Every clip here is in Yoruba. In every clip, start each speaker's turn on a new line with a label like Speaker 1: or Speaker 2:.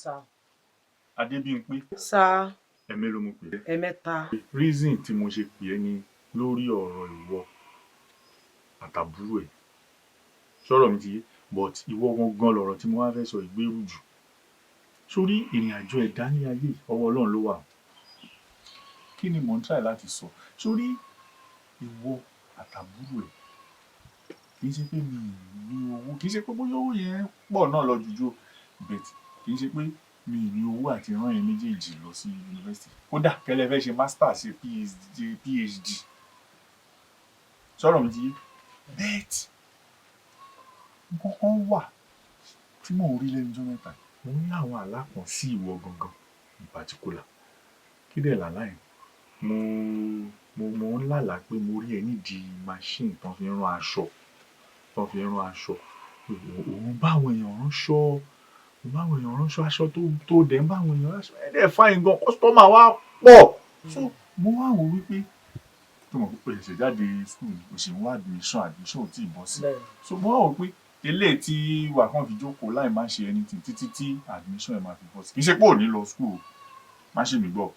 Speaker 1: Sir.
Speaker 2: Adébímpé.
Speaker 1: Sir.
Speaker 2: Ẹ̀mẹ́ ló mo pè é.
Speaker 1: Ẹ̀mẹ́ta.
Speaker 2: Reason tí mo ṣe pè é ni lórí ọ̀rọ̀ ìwọ àtàbúrò ẹ̀. Sọ̀rọ̀ mi ti yé, but ìwọ gangan lọ̀rọ̀ tí mo wá fẹ́ sọ ìgbérù jù. Sórí ìrìn àjò ẹ̀dá ní ayé ọwọ́ Ọlọ́run ló wà. Kí ni mò ń try láti sọ? Sórí ìwọ àtàbúrò ẹ̀ kì í ṣe pé mi ní owó, kì í ṣe pé bóyá owó yẹn pọ̀ náà lọ jùjọ, but kì í ṣe pé mi ní owó àti rán yẹn méjèèjì lọ sí yunifásitì. Kódà kẹ́lẹ́ fẹ́ ṣe master ṣe PhD. Sọ̀rọ̀ mi ti yé. Bet nǹkan kan wà tí mò ń rí lẹ́nu ọjọ́ mẹ́ta. Mo ní àwọn àlá kan sí ìwọ gangan in particular. Kí dẹ̀ làlá yẹn? Mo ń lálàá pé mo rí ẹ nídìí machine tó fi ń rán aṣọ. Òun bá àwọn èèyàn ránṣọ, aṣọ tó dẹ̀ ń bá àwọn èèyàn ránṣọ. Ẹ dẹ̀ fine gan, customer wa pọ̀. So mo wá wò wípé tó mọ̀ pé ẹ̀ṣẹ̀ jáde school o ṣì ń wá admission ò tí ì bọ́ sí. So mo wá wò pé eléyìí tí wà kàn fi jókòó láì má ṣe anything títí tí admission ẹ̀ máa fi bọ́ sí. Kì í ṣe pé ò ní lọ school, má ṣe mí gbọ́.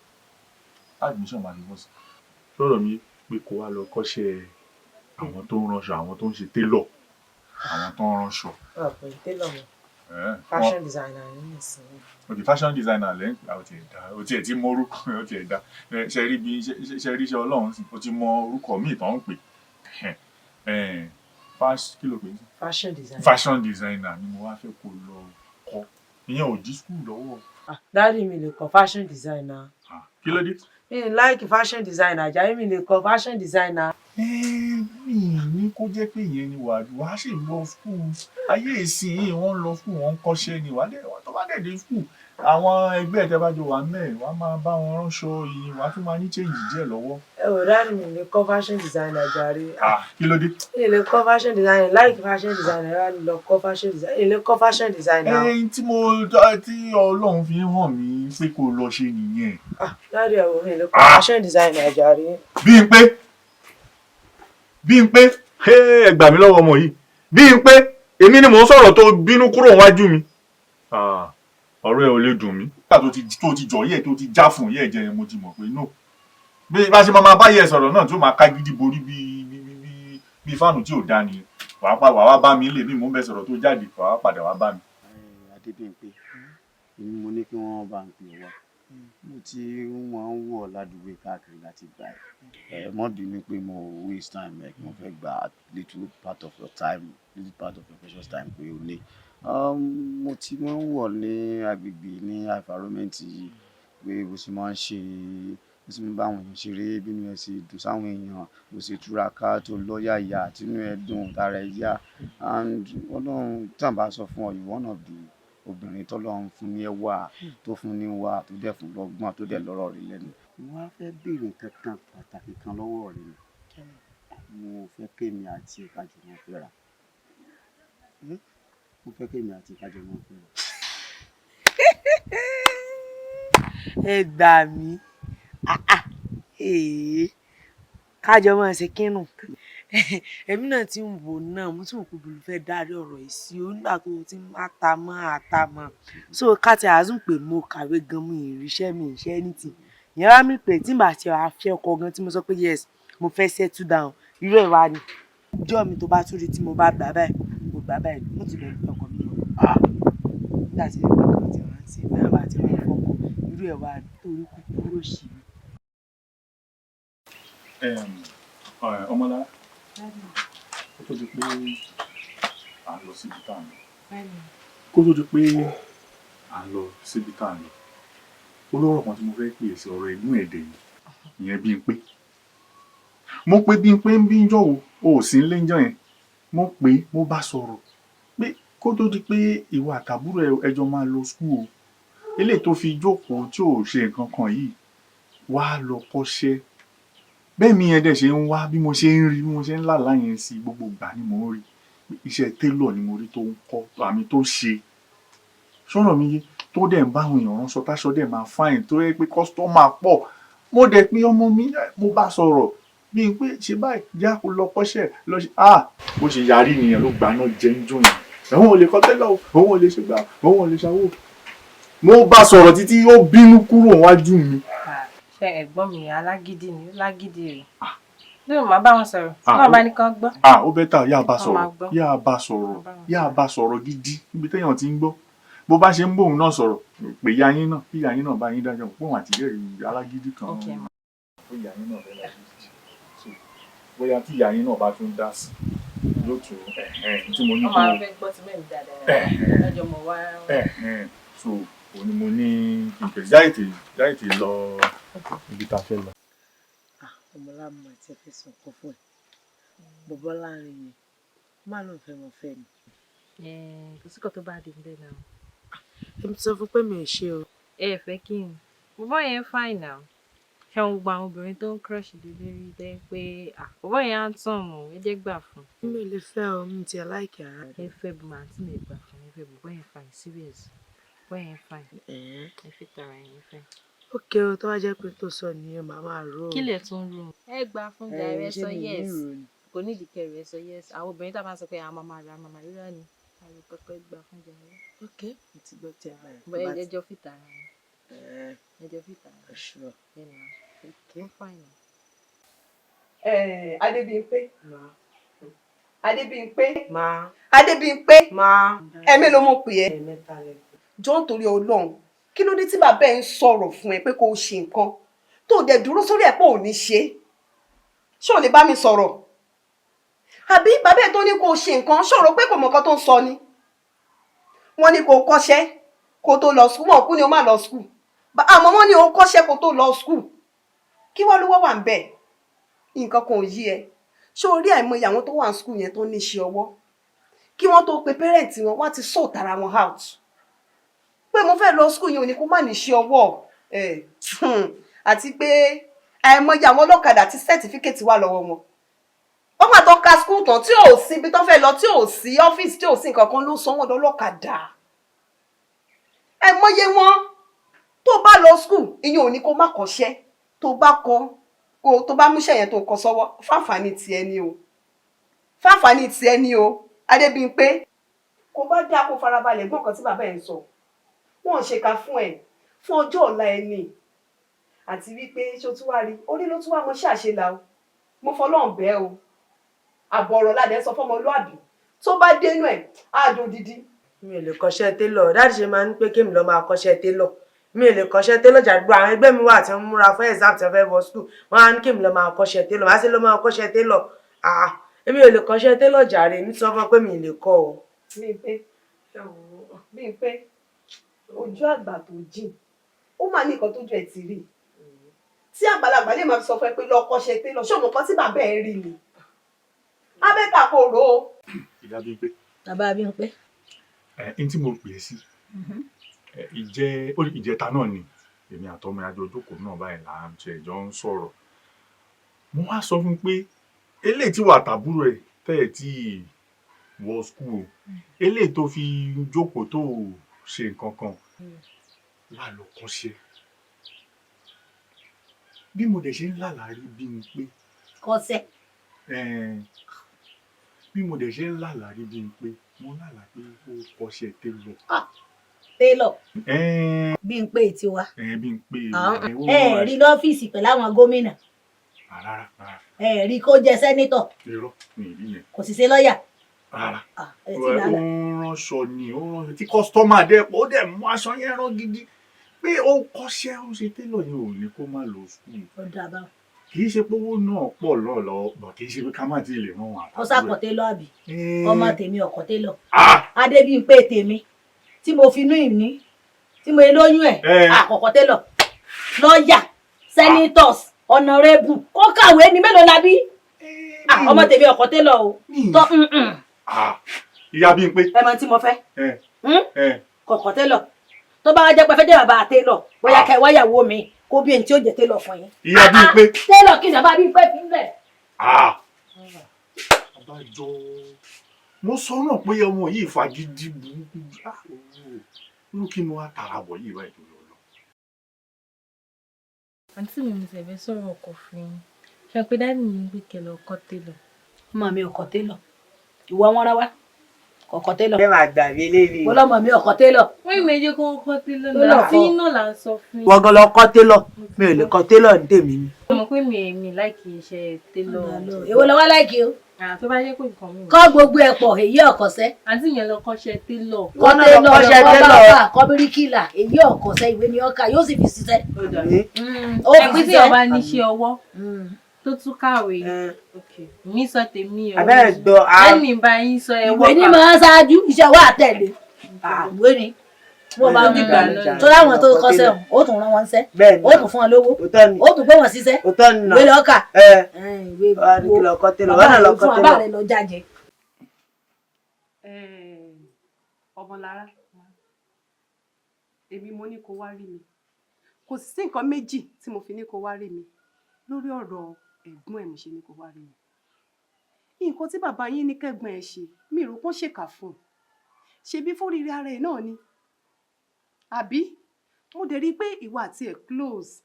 Speaker 2: Admission máa fi bọ́ sí. Sọ̀rọ̀ mi pé kó wá lọ kọ́ṣẹ́ àwọn tó ń ránṣọ, àwọn tó ń ṣe tailor, àwọn tó ń ránṣọ.
Speaker 1: Ọ̀pọ̀ tailor mọ̀. Fashion designer ní ìsìn.
Speaker 2: Okay, fashion designer lẹ́yìn ó tiẹ̀ tí mọ orúkọ ó tiẹ̀ dá. Ṣe rí iṣẹ́ Ọlọ́run sí, ó ti mọ orúkọ míì tó ń pè. Kí ló pè é? Fashion designer ni mo wá fẹ́ kó lọ kọ́. Ìyẹn ò dí school lọ́wọ́.
Speaker 1: Dáàdi mi lè kọ́ fashion designer.
Speaker 2: Kí ló dé?
Speaker 1: Mi like fashion designer, Àjàyí mi lè kọ́ fashion designer.
Speaker 2: Mi ní kó jẹ́ pé ìyẹn ni wàá ṣe lọ school. Ayé ìsìn wọ́n lọ school, wọ́n ń kọ́ṣẹ́ ni. Tó bá dẹ̀ dé school, àwọn ẹgbẹ́ ẹ̀ tẹ́ bá jọ wà mẹ́ẹ̀, wàá máa bá wọn ránṣọ yìí, wàá tún máa ní change díẹ̀ lọ́wọ́.
Speaker 1: Ẹ wò dáàdi mi lè kọ́ fashion designer jàre.
Speaker 2: Kí ló dé?
Speaker 1: Mi lè kọ́ fashion designer, like fashion designer, wá lọ kọ́ fashion designer. Mi lè kọ́ fashion designer.
Speaker 2: Tí Ọlọ́run fi hàn mí pé kó lọ ṣe nìyẹn.
Speaker 1: Dáàdi ẹ wò mi lè kọ́ fashion designer jàre.
Speaker 2: Bímpé, ẹ gbà mí lọ́wọ́ ọmọ yìí. Bímpé, èmi ni mò ń sọ̀rọ̀ tó bínú kúrò níwájú mi. Ọ̀rọ̀ ẹ ò lè dùn mí. Nígbà tó ti jọ yẹ̀ tó ti já fún yẹ̀ jẹ́ mo ti mọ̀ pé no. Bí bá ṣe máa bá yẹ̀ sọ̀rọ̀ náà tí ó máa ká gidi borí bí fáànù tí ò dá nìyẹn. Wàá wá bá mi lè bí mò ń bẹ sọ̀rọ̀ tó jáde wàá padà wá bá mi.
Speaker 3: Adébímpé, mo ní kí wọ́n bá ń pè wá. Mo ti wọ́n ń wọ̀ ládùúgbò káàkiri láti gbà ẹ̀. Mọ́ bínú pé mo waste time ẹ̀, mo fẹ́ gba little part of your precious time pé o ní. Mo ti máa ń wọ̀ ní agbègbè ní environment yìí pé bó ṣe máa ń ṣe, bó ṣe máa ń bá àwọn èèyàn ṣeré, bí inú ẹ̀ ṣe dùn sáwọn èèyàn, bó ṣe túraká tó lọ́yàyà, tí inú ẹ̀ dùn, tára ẹ̀ yá. And Ọlọ́run tí à ń bá sọ fún ọ, you one of the obìnrin tọ́lọ́run fún ní ẹwà, tó fún ní wà, tó dẹ̀ fún lọ́gbọ́n, tó dẹ̀ lọ́rọ̀ rí lẹ́nu. Mo wá fẹ́ béèrè nǹkan kan pàtàkì kan lọ́wọ́ rẹ ni. Mo fẹ́ kémi àti ìkájọ máa fẹ́ra.
Speaker 1: Ẹ gbà mí. Kájọ máa ṣe kínú. Èmi náà ti ń wò náà, mo tún mọ̀ pé bolo fẹ́ dárí ọ̀rọ̀ yìí sí o nígbà tó ti ń àtàmọ́. So ká ti àzùn pé mo kàwé gan, mo ìríṣẹ́ mi ìṣẹ́ anything. Ìyẹn wá mi pé tí n bá ti àfẹ́ ọkọ gan tí mo sọ pé yes, mo fẹ́ settle down. Irú ẹ̀ wá ni. Ìjọ́ mi tó bá tún rí tí mo bá gbà báyìí, mo gbà báyìí. Mo ti lọ gbé ọkọ mi lọ. Nígbà tí ẹgbẹ́ kan ti rántí, bẹ́ẹ̀ bá ti wà fọ́kọ. Irú ẹ̀ wá torí kúkúrò sí mi.
Speaker 2: Ọmọlá, kó tó di pé à ń lọ síbi tá à ń lọ. Olóró kan tí mo fẹ́ pè sí ọ̀rọ̀ inú èdè yìí, ìyẹn Bímpé. Mo pé Bímpé ń bí jọ́ o ò sí nílé ńjọ́ yẹn. Mo pé mo bá sọ̀rọ̀ pé kó tó di pé ìwà àtàbúrò ẹjọ́ máa lọ school o. Eléyìí tó fi jókòó tí ò ṣe nǹkan kan yìí, wá lọ kọ́ṣẹ́. Bẹ́ẹ̀ mi yẹn dẹ̀ ṣe ń wá bí mo ṣe ń rí, bí mo ṣe ń lálàá yẹn sí gbogbo ìgbà ni mo ń rí. Iṣẹ́ tailor ni mo rí tó ń kọ́, àmì tó ṣe. Sọ̀rọ̀ mi yé, tó dẹ̀ ń bá àwọn èèyàn ránṣọ, táṣọ dẹ̀ máa fine, tó yẹ pé customer pọ̀. Mo dẹ̀ pé ọmọ mi, mo bá sọ̀rọ̀ Bímpé ṣe báyìí, já kó lọ kọ́ṣẹ́ lọ ṣe. Bó ṣe yarí nìyẹn ló gbaná jẹ́ ń dùn yẹn. Òun ò lè kọ́ tailor, òun ò lè ṣe gbá, òun ò lè ṣàwó. mo bá sọ̀rọ̀ títí ó bínú kúrò wájú mi.
Speaker 4: Ṣé ẹ̀gbọ́n mi lágídí ni lágídí rẹ̀ lóò máa bá wọn sọ̀rọ̀ náà bá ní kán gbọ́.
Speaker 2: Ó bẹ́tà yá bá sọ̀rọ̀ gidi níbi téèyàn ti ń gbọ́ bó bá ṣe ń bóun náà sọ̀rọ̀ pé ìyá yín náà bí ìyá yín náà bá yín dájọ́ pé òun àti ìyẹ́rì alágídí kan ó ìyá yín náà fẹ́ lágídí bóyá tí ìyá yín náà bá tún dá sí yóò tún tí mo ní kó.
Speaker 4: ọmọ àwọn fẹ́ gbọ́ ti mẹ́rin dáadáa lọ́jọ́ mọ̀ wá.
Speaker 2: So òní mo ní ìpè jáìtì lọ ibi tá a fẹ́ lọ.
Speaker 1: Ọmọláàmú àti ẹ̀fẹ́ sọ kọ́ fún ẹ̀ bọ̀bọ́ láàrin yẹn má lóun fẹ́ wọn fẹ́ ni.
Speaker 4: Kò sí kan tó bá dé níbẹ̀ náà.
Speaker 1: Èmi ti sọ fún pé mi ò ṣe o.
Speaker 4: Ẹ fẹ́ kí n bọ̀bọ́ yẹn fine now ṣé wọn gba àwọn obìnrin tó ń crush lé lórí dẹ́ pé bọ̀bọ́ yẹn á tàn mọ́ ẹ jẹ́ gbà fún.
Speaker 1: Mi ò lè fẹ́ o mi ti aláìkè ara rẹ̀.
Speaker 4: Ẹ fẹ́ bí màá tí mi gbà fún ẹ fẹ́ bọ̀bọ́ yẹn fine serious bọ̀bọ́ yẹn fine ẹ fi tara yẹn fẹ́.
Speaker 1: Ókè o tó wá jẹ́ pé tó sọ nìyẹn màá máa rò ó.
Speaker 4: Kí lè tún rò ó. Ẹ gbà fún jà rẹ sọ yes kò ní ìdíkẹ́ rẹ sọ yes àwọn obìnrin tá a máa sọ pé àwọn máa ra màmá rírà ni àwọn pẹpẹ gbà fún jà rẹ.
Speaker 1: Ok mo ti gbọ́ tí a bá yẹn.
Speaker 4: Bọ́ ẹ jẹ́jọ́ fi tara yẹn. Ẹjọ́ fi tara yẹn.
Speaker 1: Sure.
Speaker 4: Okay, fine.
Speaker 5: Adébímpé. Adébímpé.
Speaker 1: Máa.
Speaker 5: Adébímpé.
Speaker 1: Máa.
Speaker 5: Ẹ̀mí ló mọ̀ pé ẹ.
Speaker 1: Ẹ̀mẹ́ta lẹ́kọ̀ọ́.
Speaker 5: Jọ́ nítorí Ọlọ́run. Kí ló dé tí bàbá ẹ̀ ń sọ̀rọ̀ fún ẹ pé kó o ṣe nǹkan tó dẹ̀ dúró sórí ẹ̀ pé ò ní ṣe? Ṣé ò lè bá mi sọ̀rọ̀? Àbí bàbá ẹ̀ tó ní kó o ṣe nǹkan ṣòro pé kò mọ̀ nǹkan tó ń sọ ni? Wọ́n ní kó o kọ́ṣẹ́ kó o tó lọ skul. Wọ́n kú ni o máa lọ skul. Àmọ́ wọ́n ní o kọ́ṣẹ́ kó o tó lọ skul. Kí wá ló wà ń bẹ̀? Nǹkan kan ò yí ẹ. Ṣé o rí àìmọye àwọn tó wà ní skul yẹn tó ní iṣẹ́ ọwọ́? Kí wọ́n tó pe pẹ́rẹ́ǹtì wọn, wọ́n á ti sort ara wọn out. Pé mo fẹ́ lọ skul yẹn ò ní kó má ní iṣẹ́ ọwọ́. Àti pé àìmọye àwọn ọlọ́kadà tí sẹ́tífíkẹ́tì wà lọ́wọ́ wọn. Wọ́n máa tó ka skul tán tí ò sí ibi tó fẹ́ lọ tí ò sí ọ́fíìsì tí ò sí nǹkan kan ló sọ wọ́n lọ́lọ́kadà. Àìmọye wọn tó bá lọ skul ìyẹn ò ní kó má kọ́ṣẹ́. Tó bá múṣẹ́ yẹn tó kọ sọ́wọ́ fáfàní tiẹ̀ ni o fáfàní tiẹ̀ ni o Adébímpé kò bá dá kó farabalẹ̀ gbọ́n kan tí bàbá ẹ̀ ń sọ wọ́n ṣèkà fún ẹ̀ fún ọjọ́ ọ̀la ẹni àti wípé ṣó tún wá rí orí ló tún wá mọ ṣàṣelà o mo fọlọ́run bẹ́ẹ̀ o àbọ̀rọ̀ ládẹ́ sọ fọmọlúàbí tó bá dénú ẹ̀ á dùn dídí.
Speaker 1: Mi ò lè kọ́ṣẹ́ télọ̀ dáàdì ṣe máa ń pé kémi lọ máa kọ́ṣẹ́ télọ̀ mi ò lè kọ́ṣẹ́ télọ̀ jàdúgbò àwọn ẹgbẹ́ mi wà tí wọ́n múra fún exam tí wọ́n fẹ́ wọ school wọ́n á ní kémi lọ máa kọ́ṣẹ́ télọ̀ wá sí ló máa kọ́ṣẹ́ télọ̀ èmi ò lè kọ́ṣẹ́ télọ̀ jàre mi sọ fún pé mi ò lè kọ́ o.
Speaker 5: Bímpé ojú àgbà tó jìn ó máa ní nǹkan tójú ẹ̀ ti rí tí àgbàlagbà lè máa sọ fún ẹ pé lọ kọ́ṣẹ́ télọ̀ ṣé òun kan tí bàbá ẹ̀ rí ni abẹ́ta kò rò ó.
Speaker 2: Ìyá Bímpé.
Speaker 6: Bàbá Bímpé.
Speaker 2: N tí mo pè é sí ìjẹta náà ni èmi àtọmọ àjọ jókòó náà báyìí là ń ṣe ìjọ ń sọ̀rọ̀ mo wá sọ fún pé eléyìí tí wà tàbúrò ẹ̀ tẹ́ ẹ̀ tí wọ skul eléyìí tó fi jókòó tó ṣe nǹkan kan wà lọ kọ́ṣẹ́ bí mo dẹ̀ ṣe ń lálàárí bí mi pé
Speaker 6: Kọ́ṣẹ́.
Speaker 2: bí mo dẹ̀ ṣe ń lálàárí bí mi pé mo lálàá pé ó kọ́ṣẹ́ télọ̀.
Speaker 6: Télọ̀. Bímpé tiwa.
Speaker 2: Bímpé.
Speaker 6: Rí lọ́fíìsì pẹ̀lú àwọn gómìnà.
Speaker 2: Rárá.
Speaker 6: Rí kó jẹ sẹ́nítọ̀.
Speaker 2: Irọ́ mi ì rí yẹn.
Speaker 6: Kò sì ṣe lọ́ọ̀yà.
Speaker 2: Rárá. Ó ránṣọ ni ó ránṣọ tí kọ́sítọ́mà dẹ̀ pọ̀ ó dẹ̀ mú aṣọ yẹn rán gidi pé ó kọ́ṣẹ́ ó ṣe télọ̀ yẹn ò ní kó má lọ skul.
Speaker 6: Ó dábàá.
Speaker 2: Kì í ṣe pé owó náà pọ̀ lọ́ọ̀lọ́ bọ̀ kì í ṣe pé ká má ti lè rán wọn.
Speaker 6: Ó sàkọ̀ télọ̀ àbí ọmọ tèmi ọkọ̀ télọ̀. Adébímpé tèmi tí mo fi inú ìní tí mo lóyún ẹ̀ àkọ́kọ́ télọ̀ lọ́ọ̀yà senators honorable kó kàwé ní mélòó la bí ọmọ tèmi ọkọ̀ télọ̀ o tó
Speaker 2: Ìyá Bímpé.
Speaker 6: ẹ mọ tí mo fẹ́ kọ̀kọ̀ télọ̀ tó bá jẹ́ pé fẹ́ jẹ́ bàbá télọ̀ bóyá kẹ́ wáyàwó mi kó bí ẹni tí ó jẹ́ télọ̀ fún yín.
Speaker 2: Ìyá Bímpé.
Speaker 6: Télọ̀ kí ni bàbá Bímpé fi ń bẹ̀.
Speaker 2: Àbájọ mo sọ náà pé ọmọ yìí fagídí burúkú irú kí mo wá tara bọ̀ yìí báyìí tó lọ lọ.
Speaker 4: Àǹtí mi ti ẹ̀fẹ́ sọ̀rọ̀ ọkọ̀ fún yín ṣe pé dáàdì mi ń gbé kẹlẹ̀ ọkọ̀ télọ̀.
Speaker 6: Ọmọ mi ọkọ̀ télọ̀ ìwọ wọn rán wá kọ̀kọ̀ télọ̀.
Speaker 1: Ẹ máa gbà mí lébi.
Speaker 6: Ọlọ́mọ mi ọkọ̀ télọ̀
Speaker 4: Wọ́n méje kó kọ́ télọ̀ náà. Tí iná là ń sọ fún.
Speaker 1: Wọ́n gan lọ kọ́ télọ̀. Mi ò lè kọ́ télọ̀ ní tèmi ni.
Speaker 4: Mo pé mi láìkì iṣẹ́ télọ̀.
Speaker 6: Èwo ló wá láìkì o?
Speaker 4: Tó bá jẹ́ pé nǹkan mi.
Speaker 6: Kọ́ gbogbo ẹ̀ pọ̀ èyí ọ̀kọ̀ṣẹ́.
Speaker 4: Àǹtí yẹn lọ kọ́ṣẹ́ télọ̀.
Speaker 6: Kọ́ télọ̀ kọ́ bàbà kọ́ bíríkìlà èyí ọ̀kọ̀ṣẹ́ ìwé ni ọkà yóò sì fi ṣiṣẹ́. Ó
Speaker 4: fi tí ọba níṣẹ́ ọwọ́ tó tún kàwé. Mi sọ tèmi o.
Speaker 1: Abẹ́rẹ́ gbọ́.
Speaker 4: Ẹ̀mí bá yín sọ ẹ̀wọ́.
Speaker 6: Ìwé ni máa ń ṣáájú iṣẹ́ wa àtẹ̀lé. Ìwé ni. Wọ́n bá ń gbà tó láwọn tó kọ́ṣẹ́ wọn, ó tún rán wọn ṣẹ́. Ó tún fún wọn lówó. Ó tún gbé wọn ṣiṣẹ́. Ìwé lọ́kà. Ìwé
Speaker 1: lọ́kọ́ télọ̀. Wọ́n náà lọ́kọ́ télọ̀.
Speaker 6: Bàbá rẹ̀ lọ jáde.
Speaker 5: Ọmọlára, èmi mo ní kó wá rí mi. Kò sí nǹkan méjì tí mo fi ní kó wá rí mi lórí ọ̀rọ̀ ẹ̀gbọ́n ẹ̀ mo ṣe ní kó wá rí mi. Nǹkan tí bàbá yín ní kẹ́gbọ́n ẹ̀ ṣe, mi rò pọ́n ṣèkà fún un. Ṣebí fún rírí ara ẹ̀ náà ni. Àbí mo dẹ̀ rí pé ìwà àti ẹ̀ close.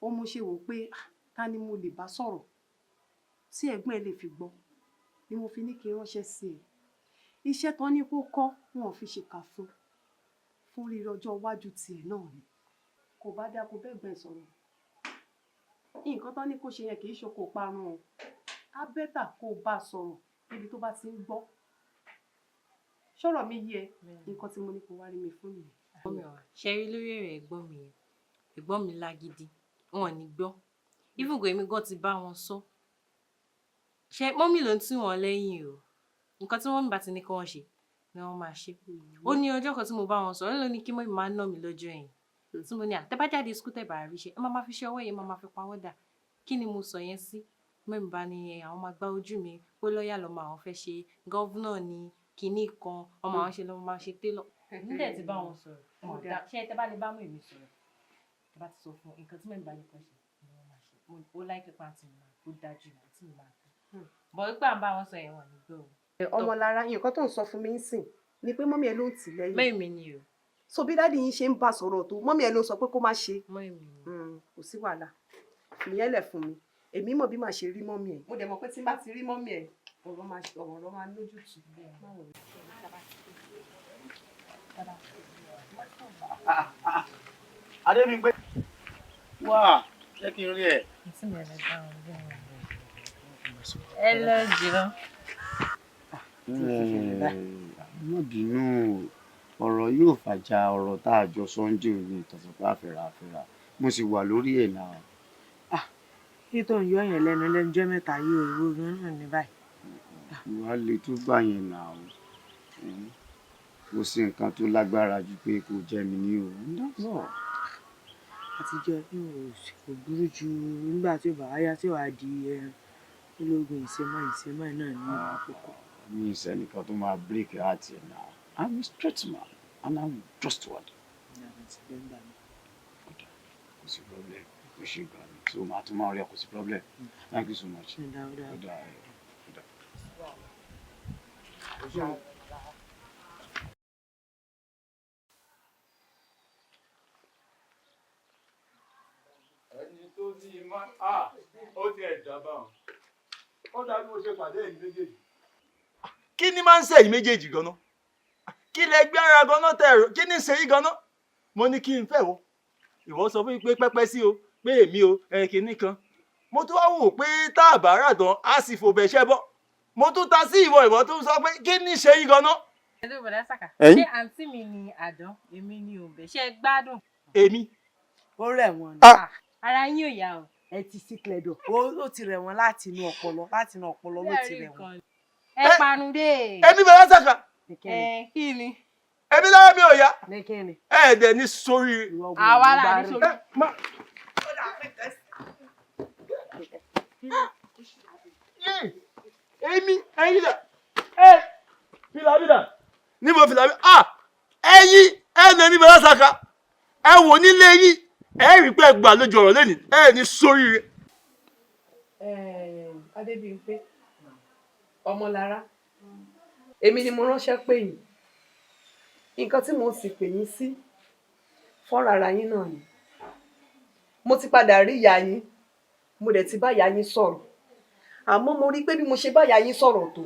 Speaker 5: Ó mo ṣe wò pé ta ni mo lè bá sọ̀rọ̀ tí ẹ̀gbọ́n ẹ̀ lè fi gbọ́ ni mo fi ní kí n ránṣẹ́ sí ẹ. Iṣẹ́ tán ní kó kọ́ wọn ò fi ṣèkà fún rírí ọjọ́ iwájú tiẹ̀ náà ni. Kò bá dá kó bẹ́gbẹ́ sọ̀rọ̀. Nǹkan tán ní kó ṣe yẹn kì í ṣoko parun o. Á bẹ́tà kó bá sọ̀rọ̀ níbi tó bá ti ń gbọ́. Ṣọ́rọ̀ mi yé ẹ, nǹkan tí mo ní kó wá rí mi fún nìyẹn.
Speaker 4: Ṣe rí lórí ẹ̀rẹ̀ ẹ̀gbọ́n mi yẹn. Ẹ̀gbọ́n mi lágídí. Wọn ò ní gbọ́. Even èmi gan ti bá wọn sọ. Ṣé mọ́mì ló ń tì wọ́n lẹ́yìn o. Nǹkan tí mọ́mì bá ti ní kí wọ́n ṣe ni wọ́n máa ṣe. Ó ní ọjọ́ kan tí mo bá wọn sọ, ó ló ní kí mọ́mì máa ná mi lọ́jọ́ yẹn. Tí mo ní tẹ́ bá jáde school tẹ́ bá rí ṣe, ẹ máa fi ṣe ọwọ́ yẹn, máa fi pawọ́ dà. Kí ni mo sọ yẹn sí? Mọ́mì bá ní àwọn máa gbá ojú mi, pé lọ́ọ̀yà lọ́mọ àwọn fẹ́ ṣe, gọ́vnà ni kinní kan, ọmọ àwọn ṣe lọ́mọ máa ṣe télọ̀. Nígbà tí bá wọn sọ̀rọ̀, ṣé tẹ́ bá lè bá mú èmi sọ̀rọ̀, tẹ́ bá ti sọ fún nǹkan tí mọ́mì bá ní kọ́ ṣe ni wọ́n máa ṣe. Ó láìpẹ́ pa àti ìmọ̀ tó dájú àti ìmọ̀ àti. Bọ̀ nígbà bá wọn sọ yẹn wọ́n ní gbọ́.
Speaker 5: Ọmọlára, nǹkan tó ń sọ fún mi ń sìn ni pé mọ́mì ẹ ló ń tì lẹ́yìn.
Speaker 4: Mọ́mì ni o.
Speaker 5: So bí dáàdi yín ṣe ń bá sọ̀rọ̀ tó, mọ́mì ẹ ló sọ pé kó má ṣe.
Speaker 4: Mọ́mì ni.
Speaker 5: Kò sí wàhálà. Ìyẹn lẹ̀ fún mi. Èmi mọ̀ bí màá ṣe rí mọ́mì ẹ̀. Mo dẹ̀ mọ̀ pé tí n bá ti rí mọ́mì ẹ̀, ọ̀rọ̀ máa lójútùú.
Speaker 3: Adébímpé. Wá, jẹ́ kí n rí ẹ.
Speaker 4: Ẹ lọ jìnnà.
Speaker 3: Má bínú ọ̀rọ̀ yóò fàjà ọ̀rọ̀ tá a jọ sọ́njẹ́ òní ìtọ̀sọ̀pá àfẹ́ràfẹ́rà. Mo sì wà lórí ẹ̀ náà.
Speaker 1: Kí tó ń yọ yẹn lẹ́nu lẹ́nujọ́ mẹ́ta yóò owó náà ní báyìí.
Speaker 3: Wà á lè tó gbà yẹn náà. Kò sí nǹkan tó lágbára ju pé kò jẹ́ mi ní òun.
Speaker 1: Àtijọ́ kò burú ju nígbà tí ó bá wáyá tí wàá di ẹran ológun ìṣẹ́mọ́ náà ní àkókò.
Speaker 3: Mi ìṣẹ́ nìkan tó máa break heart ẹ̀ náà. I'm a straight man and I'm trustworthy. Kò sí problem. Kò sí gan ni. So màá tún máa rí ẹ, kò sí problem. Thank you so much.
Speaker 2: Ẹni tó ní ìmọ̀ ó ti ẹ̀ dábàá. Ó dàbí mo ṣe pàdé ẹ̀yin méjèèjì. Kí ni máa ń ṣe ẹ̀yin méjèèjì gan-an? Kí lẹ gbé ara gan-an tẹ̀rọ? Kí ni ṣe yí gan-an? Mo ní kí n fẹ́ o. Ìwọ sọ fún mi pé pẹ́pẹ́ sí o, pé èmi o, kinní kan. Mo tún wá wò pé tá a bá rà tán, a sì fò bẹ̀ṣẹ́ bọ́. Mo tún ta sí ìwọ tó sọ pé kí ni ṣe yí gan-an?
Speaker 4: Ẹ̀dùn bọ̀dá Sàká. Ṣé àǹtí mi ni àdán? Èmi ni òǹbẹ̀. Ṣé ẹ gbádùn?
Speaker 1: Èmi. Ó rẹ̀ wọ́n ni.
Speaker 4: Ara yín ò yá o.
Speaker 1: Ẹ ti sí cledo. Ó ti rẹ̀ wọ́n láti inú ọpọlọ ló ti rẹ̀ wọ́n.
Speaker 4: Ẹ panu dé.
Speaker 2: Èmi bọ̀dá Sàká.
Speaker 4: Kí ni?
Speaker 2: Èmi lára mi ò yá.
Speaker 1: Ní kí ni?
Speaker 2: Ẹ̀ẹ́dẹ̀ ní sórí.
Speaker 4: Àwa là ní sórí.
Speaker 2: Èmi ẹ̀yin dà. Fìlàbídà. Níbo fìlàbí? Ẹ̀yin ẹ̀ẹ́dẹ̀ mi bọ̀dá Sàká. Ẹ wò nílé yín. Ẹ rí pé gbà lójú ọ̀rọ̀ lẹ́nìí. Ẹ ní sóríire.
Speaker 5: Adébímpé, Ọmọlára, èmi ni mo ránṣẹ́ pè yín. Nǹkan tí mo sì pè yín sí fọ́nra ara yín náà ni. Mo ti padà rí ìyá yín, mo dẹ̀ ti bá ìyá yín sọ̀rọ̀. Àmọ́ mo rí pé bí mo ṣe bá ìyá yín sọ̀rọ̀ tó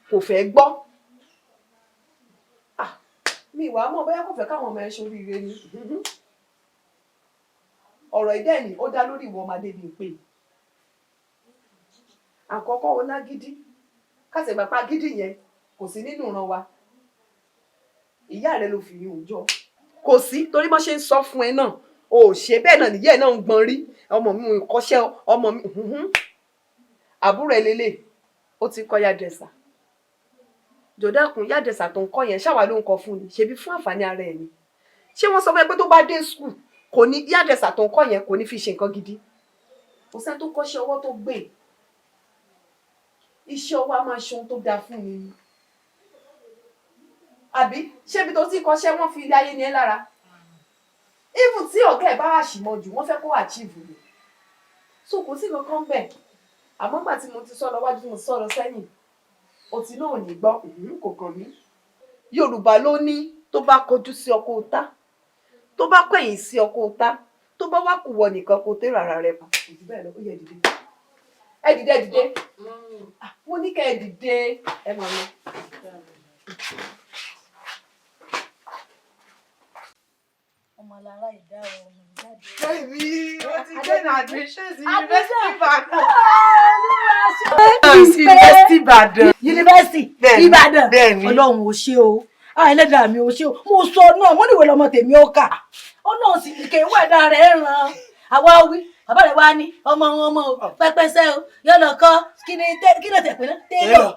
Speaker 5: kò fẹ́ gbọ́. mi wàá mọ̀ bóyá kò fẹ́ káwọn ọmọ ẹ ṣoríire ni ọ̀rọ̀ ìdẹ́ni ó dá lórí ìwọ ọmọdé bíi pé àkọ́kọ́ ó lágídí kásẹ̀gbàpá gidi yẹn kò sí nínú ìran wa ìyá rẹ ló fi yún jọ kò sí torí bọ́n ṣe ń sọ fún ẹ náà o ò ṣe bẹ́ẹ̀ náà nìyẹn náà ń gbọ́n rí ọmọ mi ò kọ́ṣẹ́ ọmọ mi àbúrò ẹ lélẹ̀ ó ti kọ́ yádẹ̀sà jòdákùn yádẹ̀sà tó ń kọ́ yẹn ṣáwa ló ń kọ́ fún ni ṣebí fún àǹfààní ara ẹ̀ ni ṣé wọ́n sọ fún ẹ pé tó bá dé skul kò ní yádẹ̀sà tó ń kọ́ yẹn kò ní fi ṣe nǹkan gidi kò sẹ́ni tó kọ́ṣẹ́ ọwọ́ tó gbé iṣẹ́ ọwọ́ á máa ṣe ohun tó dáa fún ni àbí ṣébi tó ti kọ́ṣẹ́ wọ́n fi ilé ayé ní ẹ lára even tí ọ̀gá ẹ̀ bá wà ṣì mọ́ jù wọ́n fẹ́ kó achieve ni so kò sí kankan bẹ́ẹ̀ àmọ́ gbà tí mo ti sọ lọ wájú tí mo sọ lọ sẹ́yìn òtí náà ò ní gbọ́ kò kàn mí Yorùbá ló ní tó bá kọjú sí ọkọ ọ̀tá tó bá kọ̀yìn sí ọkọ ọ̀tá tó bá wá kù wọ nìkan kó tẹ́ rárá rẹ pa òtí bẹ́ẹ̀ lọ ó yẹ dìde ẹ dìde mo ní kẹ́ ẹ dìde ẹ máa lọ.
Speaker 6: Ọmọlára ìdá ọmọ ìjáde.
Speaker 5: Baby, wọ́n ti gain admission sí University Ìbàdàn.
Speaker 1: University Ìbàdàn.
Speaker 6: University Ìbàdàn.
Speaker 1: Bẹ́ẹ̀ni.
Speaker 6: Ọlọ́run ò ṣe o. Ẹlẹ́dàá mi ò ṣe o. Mo sọ náà, mo níwèé lọmọ tèmi ó kà. Ọlọ́run sì kè é wẹ̀dá rẹ̀ ràn. Àwa wí, bàbá rẹ̀ wá ní ọmọ pẹ́pẹ́sẹ́ o. Yóò lọ kọ́ kí ló tẹ̀ pé náà? Télọ̀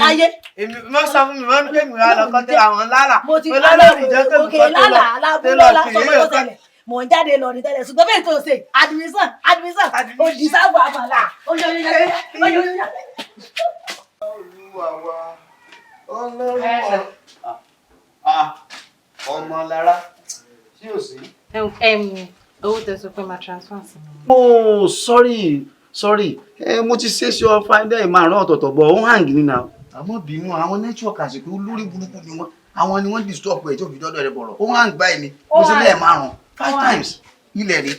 Speaker 6: láyé.
Speaker 1: Èmi mo sọ fún mi, mo ń pè mí wá lọ kọ́ tẹ àwọn lára.
Speaker 6: Mo ti
Speaker 1: lọ́lọ́ ìjọ tó
Speaker 6: òkè lálà alábúlọ́lá sọmọ tó tẹ̀lẹ̀. Mò ń jáde lọ ní tẹ́lẹ̀ ṣùgbọ́n bẹ́ẹ̀ tó ṣe admission òdì sáàbù àmàlà oyóyóyó.
Speaker 3: Olúwa wa Ọlọ́run Ọmọlára ṣé ò sí.
Speaker 4: Owó tẹ sọ pé máa transfer sí mi.
Speaker 3: Oh, sorry. Mo ti ṣe ṣe ọ fáńdẹ́ ìmárùn ọ̀tọ̀ọ̀tọ̀ bọ̀ ó hàn gíní náà. Àmọ́ bínú àwọn network àsìkò olórí burúkú ni wọ́n. Àwọn ni wọ́n disturb ẹ̀ tó fi dọ́dọ̀ rẹ̀ bọ̀rọ̀. Ó hàn báyìí ni. Mo ṣe lẹ́ẹ̀ márùn-ún 5 times. Ilẹ̀ ni.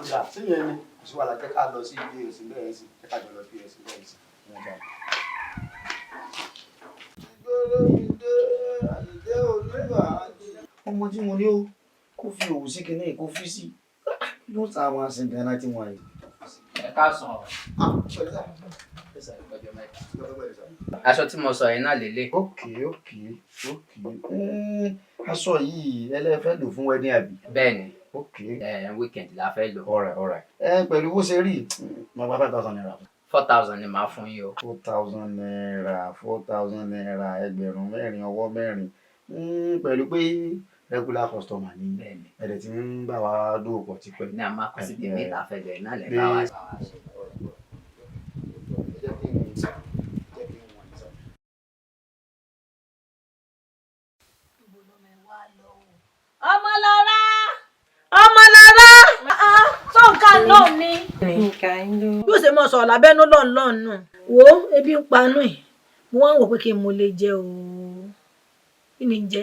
Speaker 3: Ọjà síyẹn ni. Kò sí wàhálà jẹ́ ká lọ sí ilé ẹ̀sìn bẹ́ẹ̀ sí. Jẹ́ ká jọ lọ sí ẹ̀sìn bẹ́ẹ̀ sí. Ọmọ tí mo ní ó kó fi òwú sí kinní kó fi sí. Ló ta àwọn àṣìǹkan láti wọ̀n yìí.
Speaker 7: Ẹ káàsán. Aṣọ tí mo sọ yẹn náà lélẹ̀.
Speaker 3: Okay. Aṣọ yìí ẹlẹ́fẹ́ lò fún wedding àbí?
Speaker 7: Bẹ́ẹ̀ni.
Speaker 3: Okay.
Speaker 7: Weekend la fẹ́ lò.
Speaker 3: Alright. Pẹ̀lú bó ṣe rí, mo gba 5,000 naira.
Speaker 7: 4,000 ni màá fún yín o.
Speaker 3: 4,000 naira, ẹgbẹ̀rún mẹ́rin, ọwọ́ mẹ́rin. Pẹ̀lú pé regular customer ni ẹ̀dẹ̀ tí ń bá wa dóòpọ̀ ti pẹ́.
Speaker 7: Ní a máa kọ́ sí tèmi ìta fẹ́ bẹ̀rẹ̀ náà lẹ́ bá wa ṣe.
Speaker 6: Ọmọlára tó nǹkan náà ni.
Speaker 4: Yóò
Speaker 6: ṣe mọ sọ̀rọ̀ lábẹ́nú lọ́nà wo ebi ń panú ẹ̀ mo wá ń wò pé kí n mo lè jẹ o kí ni jẹ.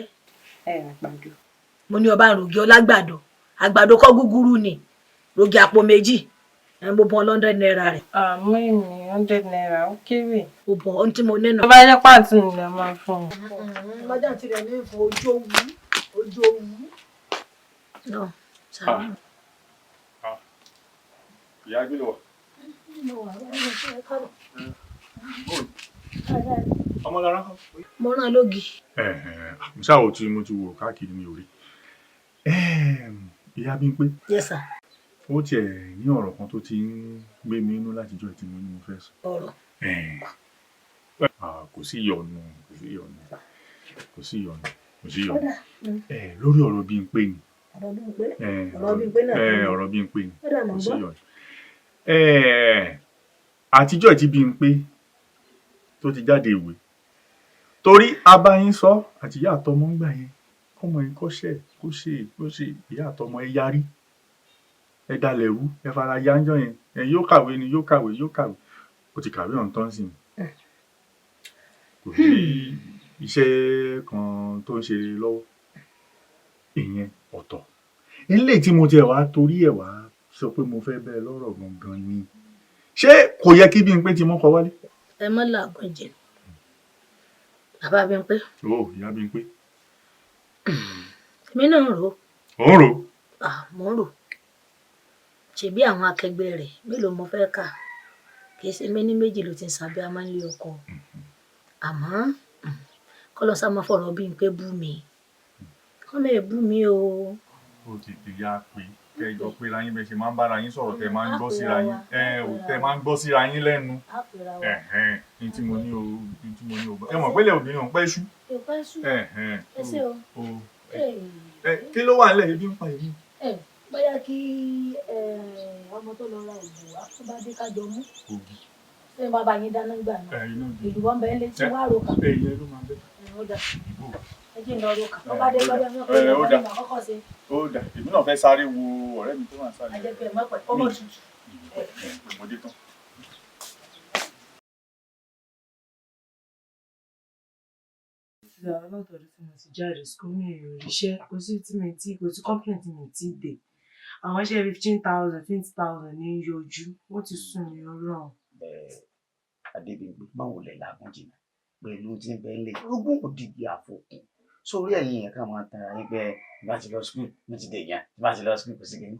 Speaker 4: Àgbàdo.
Speaker 6: Mo ní ọba rògì ọlágbàdo àgbàdo kọ́ gúgúrú ni rògì àpò méjì mo bọ́n 100 naira rẹ̀.
Speaker 4: Àmọ́ èmi 100 naira ó kéré.
Speaker 6: O bọ̀ ohun tí mo nínú.
Speaker 4: Tó bá jẹ́ pàǹtí mi lè máa fún un.
Speaker 6: Lọ́jà tí rẹ̀ ní ìfún ojú òwú. Náà sáré.
Speaker 2: Ìyá gbé lọ. Ọmọlára kan.
Speaker 6: Mo rán lógi.
Speaker 2: Mo ṣáà tí mo ti wò káàkiri ní orí. Ìyá Bímpé.
Speaker 6: Yes sir.
Speaker 2: Ó tiẹ̀ ní ọ̀rọ̀ kan tó ti ń gbé mi inú látijọ́ tí mo ní mo fẹ́ sọ.
Speaker 6: Ọ̀rọ̀.
Speaker 2: Kò sí ìyọnu. Lórí ọ̀rọ̀ Bímpé ni.
Speaker 6: Ọ̀rọ̀ Bímpé náà.
Speaker 2: Ọ̀rọ̀ Bímpé ni. Kò sí ìyọnu. Àtijọ́ tí Bímpé tó ti jáde ìwé torí abáyín sọ àti ìyá àtọmọ ń gbà yẹn kọ́mọ yín kọ́ṣẹ́ kó ṣe ìyá àtọmọ ẹ yarí ẹ dalẹ̀ rú ẹ fara yánjọ́ yẹn yóò kàwé ni yóò kàwé ó ti kàwé ọ̀hún tán sí i kò sí iṣẹ́ kan tó ń ṣe lọ́wọ́ ìyẹn ọ̀tọ̀ ilé tí mo tiẹ̀ wá torí ẹ̀ wá sọ pé mo fẹ́ bẹ́ẹ̀ lọ́rọ̀ gangan ni ṣé kò yẹ kí Bímpé ti mọ́kọ wálé.
Speaker 6: Ẹ mọ́ làágùn jẹ bàbá Bímpé.
Speaker 2: Ìyá Bímpé.
Speaker 6: èmi náà ń rò ó.
Speaker 2: ò ń rò.
Speaker 6: Mo ń rò ṣebí àwọn akẹgbẹ́ rẹ̀ mélòó mo fẹ́ kà kì í ṣe méní méjì ló ti ń sábẹ́ amánlé ọkọ àmọ́ kọ́lọ́sá máa fọ̀rọ̀ bí n pé bú mi kọ́lọ́ ẹ̀ bú mi o.
Speaker 2: ó ti yá pé kẹjọ pé láyín bẹ ṣe máa ń bára yín sọ̀rọ̀ tẹ máa ń gbọ́ síra yín tẹ máa ń gbọ́ síra yín lẹ́nu ní tí mo ní o ẹ mọ̀ pé ilẹ̀ obìnrin ò ń pẹ́ ṣú. kí ló wà nílẹ̀ ebi ń pa èmi.
Speaker 6: bóyá kí ọmọ tó lọ ra ìbò wá tó bá dé kájọ mú ṣé bàbá yín dáná gbà náà ìlú wọn bẹ́ẹ̀ létí wá roka ẹ jẹ́ lọ roka tó bá dé lọ́dọ̀ náà kó lè wọ́n kọ́kọ́ ṣe.
Speaker 2: ó dà èmi náà fẹ́ sáré wo ọ̀rẹ́ mi tó wà sáré.
Speaker 6: àjẹpẹ́ mọ́pẹ́ ọmọ tutù.
Speaker 2: ọmọdé tán.
Speaker 1: látọ̀dún tí mo ti jáde school mi ò ríṣẹ́ kò sí complaint mi tí dé àwọn iṣẹ́ 15,000 20,000 ní yọjú wọ́n ti sún mi ọlọ́run.
Speaker 3: Adébímpé báwo lẹ làágùn jìnnà pẹ̀lú tí ń bẹ ń lè ogún òdìdí àfọkùn sórí ẹ̀yìn yẹn ká máa tan ara yín pé bá ti lọ skul mo ti dè yẹn bá ti lọ skul kò sí kìíní.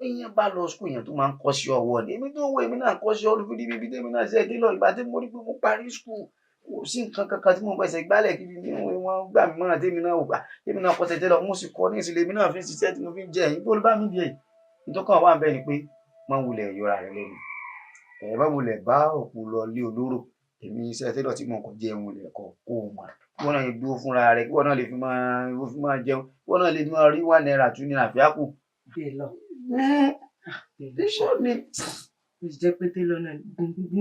Speaker 3: èèyàn bá lọ skul yẹn tó máa ń kọ́ sí ọwọ́ ni èmi tó wọ èmi náà kọ́ sí olùfídí bíbí tèmi náà ṣe é dé lọ ìgbà tí mo rí pé mo parí skul kò sí nǹkan kankan tí mo bẹ̀sẹ̀ gbálẹ̀ kiri ní wọn gbà mí mọ́ra tèmi náà wà tèmi náà kọ́sẹ̀ tẹ́lẹ̀ mo sì kọ́ ní ìsìlẹ̀ èmi náà fi ń ṣiṣẹ́ tí mo fi ń jẹ ẹ̀yìn bó ló bá mi di èyí nítorí wà bẹ́ẹ̀ ni pé wọ́n wulẹ̀ yọra rẹ lẹ́nu bá wulẹ̀ bá òkú lọ lé olóró èmi iṣẹ́ tẹ́lọ̀ tí mo kàn jẹun wulẹ̀ kọ́ kó o mọ̀ kí wọ́n náà lè dúró fúnra rẹ̀ kí wọ́n náà lè fi máa jẹun kí wọ́n náà lè máa rí £1 2 naira àfíàkù.
Speaker 1: bẹ́ẹ̀ lọ mo sì jẹ́ pé télọ̀ náà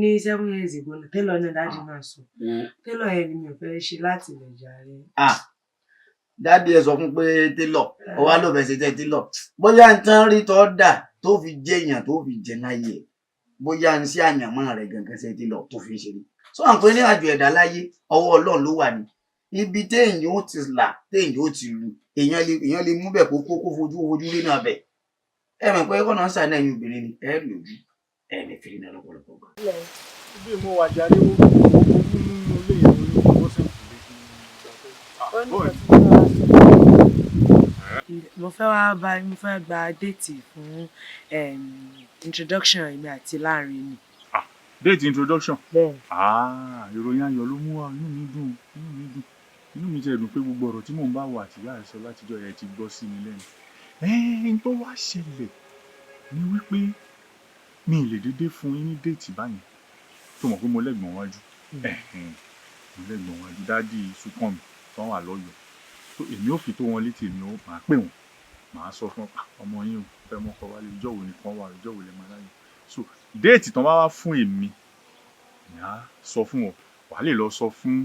Speaker 1: ní 7 years ago náà télọ̀ náà dájú náà sọ télọ̀ yẹn ni mi ò fẹ́ ṣe láti lè jàre.
Speaker 3: dáàdi ẹ sọ fún pé télọ̀ ọwá ló fẹ́ ṣe tẹ́ télọ̀ bóyá ń tán rí tọ́ dà tó fi jẹ́ èèyàn tó fi jẹ láyé ẹ̀ bóyá ń sí àyànmọ́ rẹ̀ gangan ṣe télọ̀ tó fi ń ṣe ni. sọ à ń pè ní àjò ẹ̀dá láyé ọwọ́ Ọlọ́run ló wà ní ibi téèyàn ó ti là téèyàn ó ti lu èèyàn lè mú bẹ̀ kó fojú rí náà bẹ̀ ẹ mọ̀ pé kọ́nà ń sàánà ẹ̀yin obìnrin ni ẹ lòjú ẹ lè fi iná lọ́pọ̀lọpọ̀ gbà.
Speaker 2: bí mo wà jáde wo nínú ilé yẹn ní bọ́sẹ̀
Speaker 1: mo fẹ́ gba déètì fún introduction èmi àti láàrin ni.
Speaker 2: déètì introduction.
Speaker 1: bẹ́ẹ̀ni.
Speaker 2: ìròyìn ayọ̀ ló mú wa inú mi ti ẹ̀dùn pé gbogbo ọ̀rọ̀ tí mò ń bá wà àtìyá ẹ̀ sọ látijọ́ ẹ̀ ti gbọ́ sí mi lẹ́nu. ẹ̀ẹ́n tó wá ṣẹlẹ̀ ni wípé mi ì lè dédé fún yín ní déètì báyìí tó mọ̀ pé mo lẹ́gbọ̀n wájú dádì Súnkànmí tó wà lọ́yọ̀ọ́ tó èmi ò fi tó wọn létí èmi ò máa pè wọ́n màá sọ fún ọmọ yín ò fẹ́ mọ́kọ wálé ìjọ́ wo nìkan wà ìjọ́ wo lè máa láyé so déètì tán bá wá fún èmi ni á sọ fún wọn wàá lè lọ sọ fún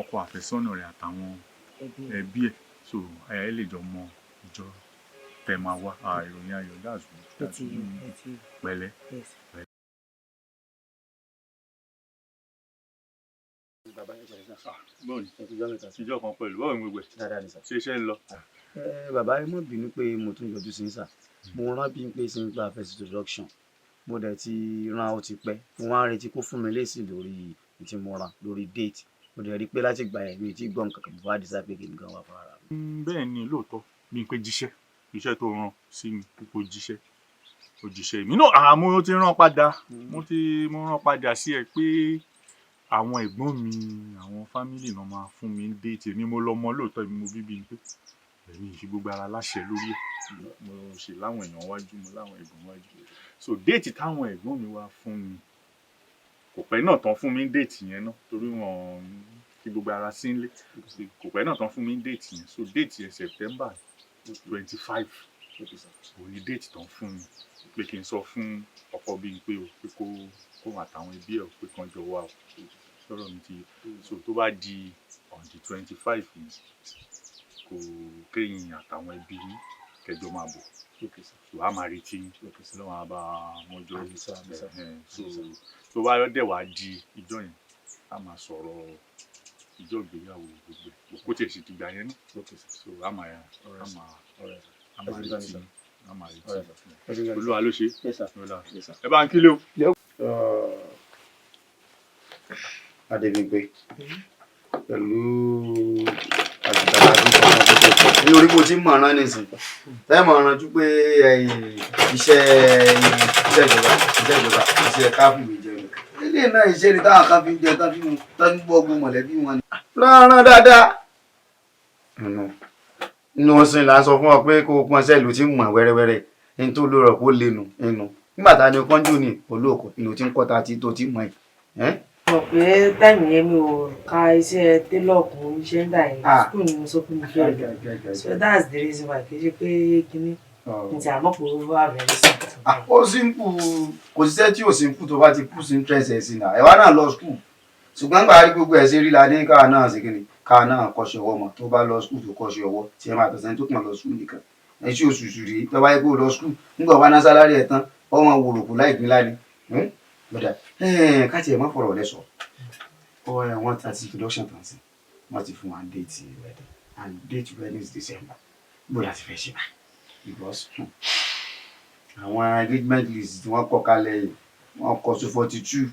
Speaker 2: ọkọ àfẹ́sọ́nà rẹ̀ àtàwọn ẹbí ẹ̀ so ẹ lè jọ mọ ìjọ tẹ máa wá ìròyìn ayọ̀ dáàzù pẹ̀lẹ́. bọ́ọ̀lù ìjọ kan pẹ̀lú bọ́ọ̀lù gbogbo ẹ̀ ṣe iṣẹ́ ń lọ.
Speaker 3: bàbá ẹ mọ̀ bínú pé mo tún yọjú sí sà mo rán bí n pé sí nípa first introduction mo dẹ̀ ti rán ó ti pẹ́ mo wá ń retí kó fún mi lésì lórí tí mo rán lórí date mo dẹ̀ rí i pé láti gbà ẹ̀ mi tí gbọ́ nǹkan kan bá dísà pé kí n gan wà fún ara mi.
Speaker 2: bẹ́ẹ̀ ni lóòótọ́ bí n pé jíṣẹ́ iṣẹ́ tó rán sí mi kó jíṣẹ́ mi náà mo ti rán padà mo rán padà sí ẹ pé àwọn ẹ̀gbọ́n mi àwọn fámìlì náà máa fún mi déètì èmi mo lọ́mọ lóòótọ́ èmi mo bíbí pé èmi ìfi gbogbo ara láṣẹ lórí ẹ̀ mo ṣe láwọn èèyàn wájú mo láwọn ẹ̀gbọ́n wájú so déètì táwọn ẹ̀gbọ́n mi wá fún mi kò pẹ́ náà tán fún mi déètì yẹn náà torí wọn fi gbogbo ara sí nílé kò pẹ́ náà tán fún mi déètì yẹn so déètì yẹn September 25 òní déètì tán fún mi pé kí n sọ fún ọkọ bíi pé kó àtàwọn ẹbí ẹ̀ pé kan jọ wá o sọ̀rọ̀ mi ti so tó bá di on the 25 yìí kò kéyìn àtàwọn ẹbí kẹjọ máa bọ̀ so a máa retí lọ́wọ́ a bá mọ́jọ́ so tó bá dẹ̀ wá di ìjọ yẹn a máa sọ̀rọ̀ ìjọ ìgbéyàwó gbogbo ẹ̀ kó tiẹ̀ sì ti gbà yẹn náà so a máa retí olúwa ló ṣe ẹ bá ń kílé o.
Speaker 3: Adébímpé pẹ̀lú àtìkàlà àdúgbò ọmọ tó tó lórí bó ti mọ̀ ọ̀ràn nìsín tẹ́ mọ̀ ọ̀ràn ju pé iṣẹ́ ìjọba iṣẹ́ káfí mi jẹ́ ilé náà iṣẹ́ ni táwọn kan fi ń jẹ tán fi ń gbọ́ ogun mọ̀lẹ́bí wọn ni. rárá dáadáa inú ọ̀sìn là ń sọ fún ọ pé kó o pọn sẹ́ẹ̀lù tí ń mọ̀ wẹ́rẹ́wẹ́rẹ́ ní tó lórọ̀ kó lẹ́nu inú nígbà tá a ní kọ́ńjú ní olóòkú ìlú tí ń kọ́ta tí tó ti mọ̀ ẹ́.
Speaker 1: mọ̀ pé táìmù yẹn mi ò ka iṣẹ́ télọ̀ kún iṣẹ́ ń dà yẹn school ni mo sọ pé mo fẹ́ lọ so that's the reason why kì í ṣe pé kíní ní ti àmọ́ pé ó wà bẹ̀rẹ̀ sí.
Speaker 3: ó simple kò síṣẹ́ tí ò simple tó bá ti push interest ẹ̀ sí náà ẹ̀wá náà lọ school ṣùgbọ́n gbà rí gbogbo ẹ̀ ṣe rí la ní káà náà ṣe kíni káà náà kọ́ṣẹ́ ọwọ́ mọ̀ tó bá lọ school tó kọ́ṣẹ́ ọwọ́ tí ẹ máa tọ̀sẹ̀ tó kàn lọ school nìkan ẹ̀ ṣí oṣooṣù rí tó bá yẹ kó lọ school nígbà wà ná sálárì ẹ̀ tán ọmọ wòròkù láìpín láni lọ́dà káàtì ẹ̀ má fọ̀rọ̀ lẹ́ sọ wọ́n ti àti introduction tán sí wọ́n ti fún wa date wedding and date wedding is December bó láti fẹ́ ṣe báyìí because àwọn engagement list tí wọ́n kọ kalẹ̀ yìí wọ́n kọ 42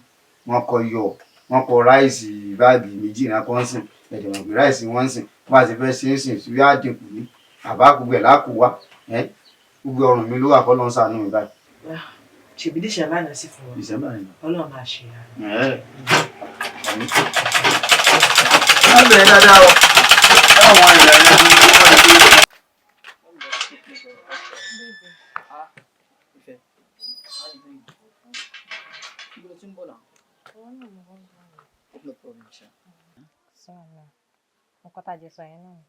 Speaker 3: wọ́n kọ iyọ̀ wọ́n kọ ráìsì báàgì méjì náà kọ́ ń sìn ẹ̀dẹ̀ mọ̀ pé ráìsì wọ́n ń sìn bá a ti fẹ́ ṣe é sìn sí yá dínkù ní àbá gbogbo ẹ̀ láàkó wá gbogbo ọrùn mi ló wà kọ́ lọ́n sànú mi báyìí.
Speaker 1: ṣèbí December náà sì fún wa
Speaker 3: December ni
Speaker 1: Ọlọ́run máa ṣe ara.
Speaker 3: wọ́n bẹ̀rẹ̀ dáadáa o táwọn èèyàn rẹ̀ ní wọ́n ti
Speaker 4: nǹkan tá a jẹ sọ yẹn náà.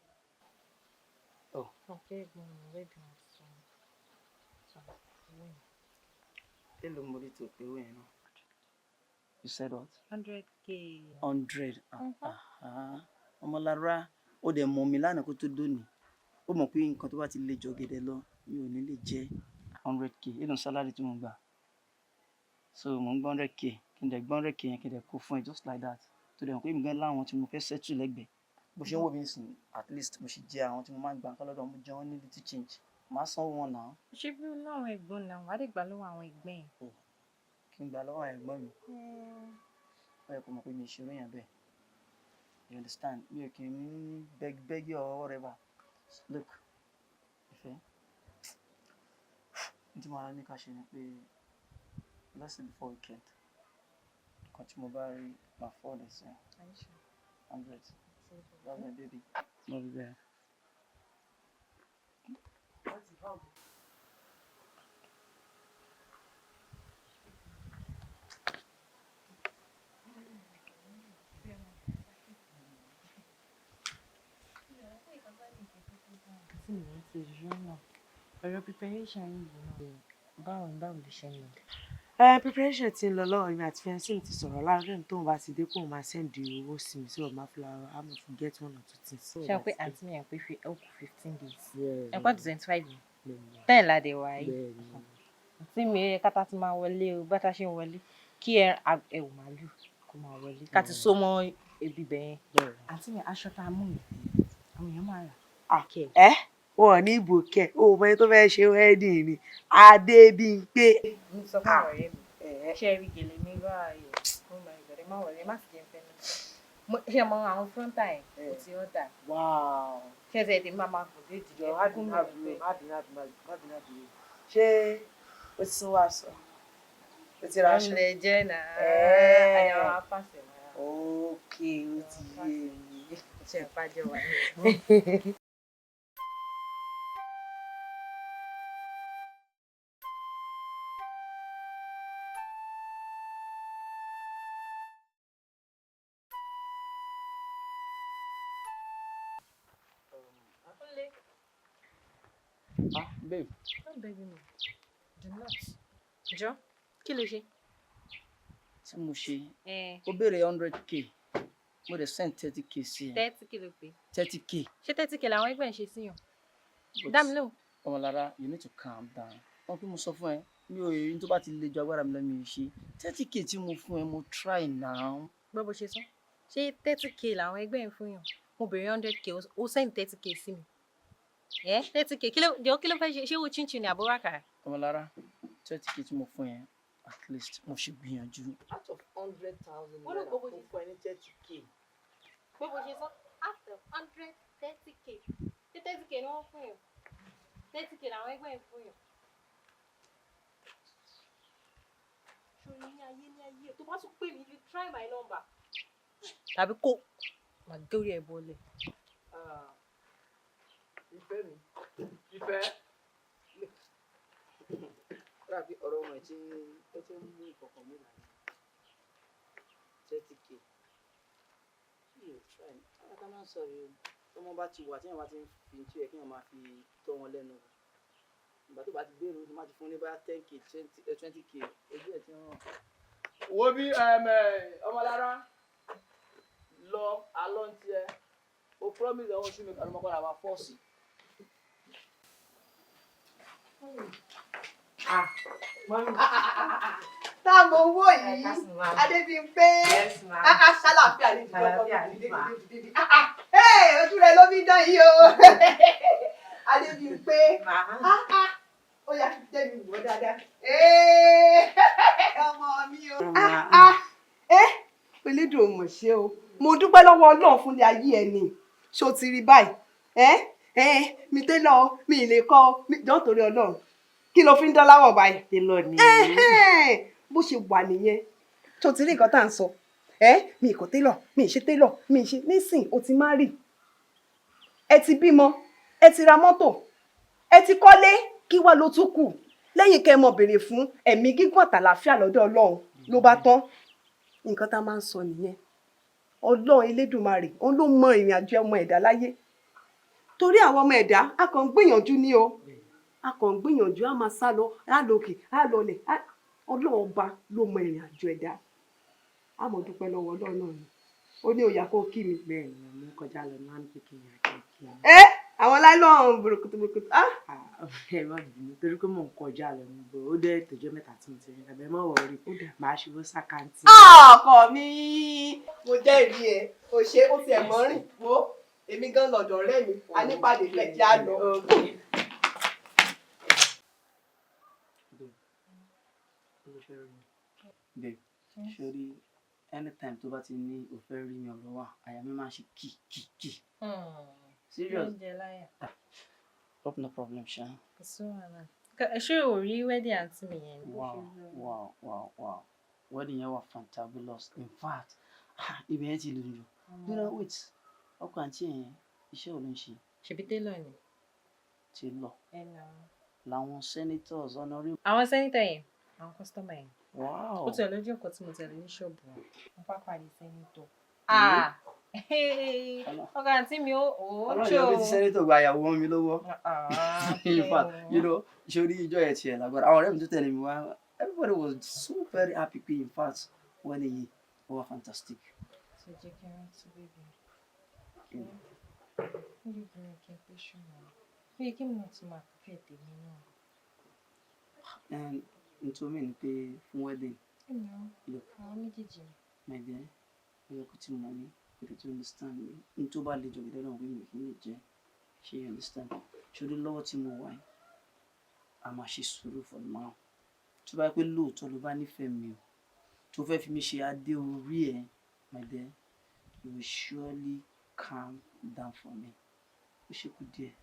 Speaker 8: Hello, Morito. You said what?
Speaker 4: 100K.
Speaker 8: 100. Ọmọlára, ó dẹ̀ mọ̀ mi lánàá kó tó dóni. Ó mọ̀ pé nǹkan tó bá ti lè jọ gẹ̀dẹ̀ lọ, mi ò ní lè jẹ́ 100K. Nínú salary tí mo gbà. So mo ń gbọ́ 100K. Kí n dẹ̀ gbọ́ 100K yẹn kí n dẹ̀ kó fún ẹ just like that. Tó dẹ̀ mọ̀ pé mi gan láwọn tí mo fẹ́ settle lẹ́gbẹ̀ẹ́. Bó ṣe ń wò mí sìn, at least mo ṣì jẹ́ àwọn tí mo máa ń gbà nǹkan lọ́dọ̀ mo jẹ́ wọ́n ní little change. Màá sanwó wọn náà.
Speaker 4: ṣé bí láwọn ẹ̀gbọ́n náà wàá lè gbà lọ́wọ́ àwọn ẹ̀gbọ́n yẹn.
Speaker 8: Kí n gbà lọ́wọ́ ẹ̀gbọ́n mi. Ó yẹ kó mọ̀ pé mi ìṣòro yẹn bẹ́ẹ̀. You understand? Mi ò kì í beg or whatever. Look, ìfẹ́. Ní tí mo rà ní ká ṣe ni pé let's say before weekend. Nǹkan tí mo bá rí máa fọ́ ọ̀dẹ̀ sí 100. Love my baby. Love you there.
Speaker 4: ọ̀rọ̀ preparation yìí náà báwo lè ṣe ń lọ.
Speaker 1: Preparation ti ń lọ lọ́wọ́ mi àti fiancé mi ti sọ̀rọ̀ láàárín tóun bá ti dé kóun máa sẹ́ndì owó sí mi sí ọ̀ma fúláwà á mọ̀ fún get 1 or 2 things.
Speaker 4: ṣe pé àǹtí mi yàn pé fi ó kù 15 days ẹ̀pọ̀ 25 ni 10 ládé wáyé àǹtí mi yẹ kátà ti máa wọlé o bá tá ṣe ń wọlé kí ẹ̀wù màálù kó máa wọlé ká ti so mọ́ ebi bẹ̀yẹn àǹtí mi aṣọ tá a mú mi àwọn èèyàn máa rà.
Speaker 1: Wọn ò ní ìbò kẹ o mọ ẹni tó fẹ́ ṣe wedding ni Adébímpé.
Speaker 4: mo sọ fún àwọn ọ̀rẹ́ mi ṣe rí gèlè mi báyìí oh my God ẹ má wọlé ẹ má sì jẹ́ fẹ́ náà ṣe mọ àwọn fúrọ́ǹtà ẹ̀ kò tí ó dà ṣe ṣe èdè máa kò dé ìdíjọ
Speaker 1: ṣé o ti sún wá sọ o ti ra aṣọ.
Speaker 4: ọmọlẹ jẹ náà àyàwó apàṣẹ wa.
Speaker 1: ókè ó ti yé mi.
Speaker 4: ṣe ìpàdé wà ní ẹ̀gbọ́n.
Speaker 8: Babe.
Speaker 4: Don't beg me. Do not. Jọ, kí ló ṣe?
Speaker 8: Tí mo ṣe. Ó béèrè 100K. Mo dẹ̀ send 30K sí ẹ.
Speaker 4: 30K ló pé.
Speaker 8: 30K.
Speaker 4: Ṣé 30K làwọn ẹgbẹ́ ń ṣe síyàn? Dá mi lóhùn.
Speaker 8: Ọmọlára, you need to calm down. Wọ́n pé mo sọ fún ẹ, mi ò yẹ tó bá ti le ju agbára mi lọ mi ò ṣe. 30K tí mo fún ẹ, mo try now.
Speaker 4: Gbọ́ bó ṣe sọ. Ṣé 30K làwọn ẹgbẹ́ ń fún yàn? Mo béèrè 100K, ó send 30K sí mi. 30K kí ló fẹ́ ṣe? Ṣé wo chinchin ní àbúrò àkàrà?
Speaker 8: Ọmọlára, 30K tí mo fún ẹ, at least mo ṣe gbìyànjú.
Speaker 1: Out of 100,000
Speaker 4: naira,
Speaker 1: mo fún ẹ ní 30K.
Speaker 4: Gbọ́ bó ṣe sọ. Out of 30K. Ṣé 30k ni wọ́n fún yàn. 30k làwọn ẹgbẹ́ yẹn fún yàn. Ṣòro ní ayé tó bá tún pè mí you try my number. Tàbí kó máa gé orí ẹ̀ bọ́lẹ̀.
Speaker 8: Ìfẹ́ mi. Ìfẹ́. Rábí ọ̀rọ̀ ọmọ ẹ̀ tí ó ti ń mú ìkọ̀kọ̀ mi láyé. 30k. Yóò try. Àwọn kan máa ń sọ̀rọ̀ yìí. Tọ́mọ bá ti wà tí èèyàn bá ti ń fi tí ẹ̀ kí èèyàn máa fi tọ́ wọn lẹ́nu. Ìgbà tó bá ti gbèrú ni má ti fún ní bá 10k 20k ojú ẹ̀ ti ń ràn. Wo bí ọmọlára lọ alọ́ ń tiẹ̀ o promise ọwọ́ sí mi kan ọmọkọ́ làwọn fọ́ọ̀sì.
Speaker 5: Táàmù owó yìí Adébímpé ṣàlàáfíà ní ìdílé ojú rẹ ló fi dán yìí o Adébímpé ó yà jẹ́ mi wò dáadáa ọmọ mi o Elédùn ò mọ̀ ṣe o mo dúpẹ́ lọ́wọ́ Ọlọ́run fún ilé ayé ẹ ni ṣé o ti rí báyìí mi tẹ́lọ̀ mi lè kọ́ jọ́ torí Ọlọ́run kí ló fi ń dán láwọ̀ báyìí.
Speaker 1: télọ̀ ni
Speaker 5: bó ṣe wà nìyẹn tó ti rí nǹkan tá à ń sọ mi kò télọ̀ mi ṣe télọ̀ mi ṣe nísìn o ti má rì ẹ ti bímọ ẹ ti ra mọ́tò ẹ ti kọ́lé kí wá ló tún kù lẹ́yìn kẹ́ ẹ mọ̀ béèrè fún ẹ̀mí gígùn àtàlàáfíà lọ́dọ̀ Ọlọ́run ló bá tán nǹkan tá a máa ń sọ nìyẹn Ọlọ́run Elédùmarè òun ló mọ ìrìn àjò ọmọ ẹ̀dá láyé torí àwọn ọmọ ẹ̀dá a kàn ń gbìyànjú ní o a kàn ń gbìyànjú a máa sá lọ á lòkè á lọlẹ̀ Ọlọ́run ọba ló mọ ìrìn àjò ẹ̀dá a mọ̀ dúpẹ́ lọ́wọ́ Ọlọ́run náà ni ó ní òyà kó kí mi.
Speaker 1: bẹ́ẹ̀ ni mo kọjá lọ máa ń pè kí n yà kí n.
Speaker 5: àwọn láìlọ́ọ̀n burúkutu
Speaker 1: ẹ má bínú torí pé mò ń kọjá lọ ní bò ó dé tòjọ́ mẹ́ta tí mo ti rí ẹ̀bẹ̀ mọ́ wọ̀ rí màá ṣe bó sákàǹtì.
Speaker 5: ọkọ mi mo jẹ́rìí ẹ o ṣe ó ti ẹ̀ mọ́ rìn wo èmi gan lọ́dọ̀ ọ̀rẹ́ mi a nípàdé fẹ́ kí á lọ.
Speaker 8: Babe, sori anytime tó bá ti ní o fẹ́ rí mi ọ̀rọ̀ wa àyà mi máa ń ṣe kì. Serious. Hope no problem, Sha.
Speaker 4: Ṣé o rí wedding àǹtí mi yẹn?
Speaker 8: Wow. Wedding yẹn wà fantabulous. In fact, ibi yẹn ti lù jù. You know, wait. Ọkọ àǹtí yẹn iṣẹ́ ò ló ń ṣe.
Speaker 4: Ṣebí télọ̀ ni.
Speaker 8: Ti lọ. Làwọn senators honorable.
Speaker 4: Àwọn senator yẹn, àwọn customer yẹn.
Speaker 8: Wow.
Speaker 4: Ó tẹ̀lé ojú ọkọ̀ tí mo tẹ̀lé ní ṣọ́ọ̀bù wọn. Mo pápá di senator. Ọkọ àǹtí mi ó ṣó.
Speaker 8: Ọlọ́run ti senator gba ìyàwó mi lọ́wọ́. In fact, you know, sori ìjọ ẹ̀ tiẹ̀ lágbára. Àwọn ọ̀rẹ́ mi tó tẹ̀lé mi wá. Everybody was so very happy pé in fact when he was fantastic.
Speaker 4: Ṣé jẹ́ kí n rántí bébí? Ó lè bẹ̀rẹ̀ kí n pé ṣùgbọ́n. Ó yẹ kí mi náà tún máa pè tèmi náà.
Speaker 8: Nítorí ni pé fún wedding.
Speaker 4: Look, àwọn méjèèjì ni.
Speaker 8: My dear, ó yẹ kó tí mo ní kó tó understand mi. Nítorí bá lè jọ̀gẹ̀dẹ̀ náà wí mi kì í jẹ́. Ṣé you understand? Ṣorí lọ́wọ́ tí mo wà yìí, a máa ṣe sùúrù for now. Tó bá yẹ pé lóòótọ́ ló bá nífẹ̀ẹ́ mi o, tó fẹ́ fi mi ṣe adé orí ẹ̀, my dear, you will surely calm down for me. Ó ṣe kú díẹ̀.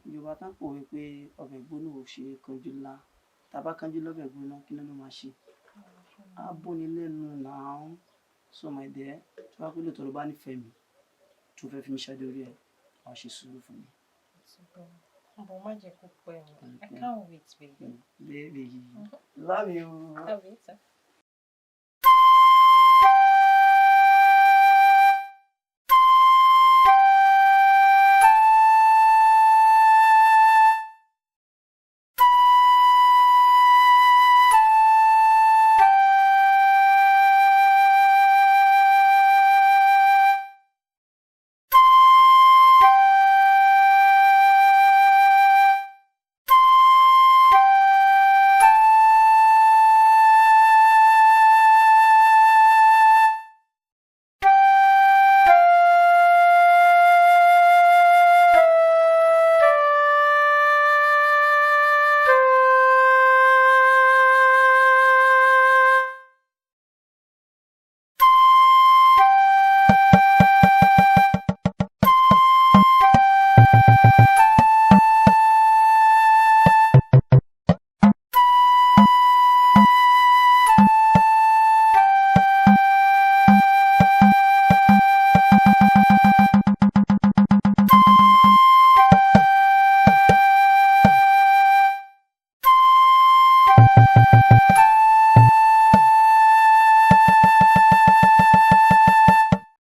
Speaker 8: Yorùbá tán pòwe pé ọbẹ̀ gbóná ò ṣe é kanjú lá. Tàbá kanjú lọ́bẹ̀ gbóná kí ló máa ṣe? Á bóni lẹ́nu náà. So my dear, tó bá pé lóòótọ́ ló bá nífẹ̀ẹ́ mi, tó fẹ́ fi mi ṣe adé orí ẹ̀, wàá ṣe sùúrù fún mi.
Speaker 4: But má jẹ́ kó pẹ́ o. I can't wait, baby.
Speaker 8: Baby, love you.
Speaker 4: Love you too.